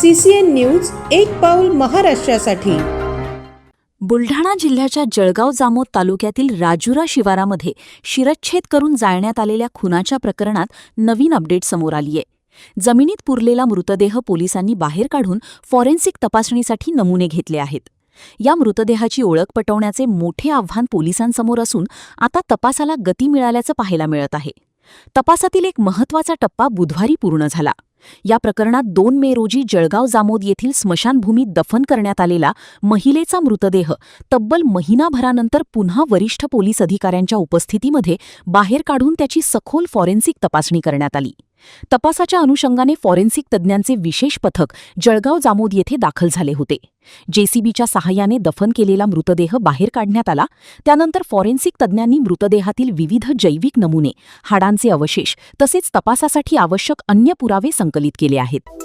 CCN news एक पाऊल महाराष्ट्रासाठी। बुलढाणा जिल्ह्याच्या जळगाव जामोद तालुक्यातील राजुरा शिवारामध्ये शिरच्छेद करून जाळण्यात आलेल्या खुनाच्या प्रकरणात नवीन अपडेट समोर आलीय। जमिनीत पुरलेला मृतदेह पोलिसांनी बाहेर काढून फॉरेन्सिक तपासणीसाठी नमुने घेतले आहेत। या मृतदेहाची ओळख पटवण्याचे मोठे आव्हान पोलिसांसमोर असून आता तपासाला गती मिळाल्याचं पाहायला मिळत आहे। तपासातील एक महत्त्वाचा टप्पा बुधवारी पूर्ण झाला। या प्रकरणात 2 मे रोजी जळगाव जामोद येथील स्मशानभूमीत दफन करण्यात आलेला महिलेचा मृतदेह तब्बल महिनाभरानंतर पुन्हा वरिष्ठ पोलीस अधिकाऱ्यांच्या उपस्थितीमध्ये बाहेर काढून त्याची सखोल फॉरेन्सिक तपासणी करण्यात आली। तपासाच्या अनुषंगाने फॉरेन्सिक तज्ज्ञांचे विशेष पथक जळगाव जामोद येथे दाखल झाले होते। JCBच्या सहाय्याने दफन केलेला मृतदेह बाहेर काढण्यात आला। त्यानंतर फॉरेन्सिक तज्ज्ञांनी मृतदेहातील विविध जैविक नमुने, हाडांचे अवशेष तसेच तपासासाठी आवश्यक अन्य पुरावे संकलित केले आहेत।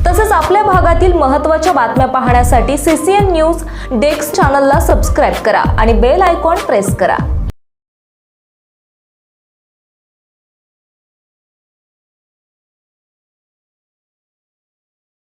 तसेच आपल्या भागातील महत्त्वाच्या बातम्या पाहण्यासाठी CCN न्यूज डेस्क चॅनलला सबस्क्राइब करा आणि बेल आयकॉन प्रेस करा।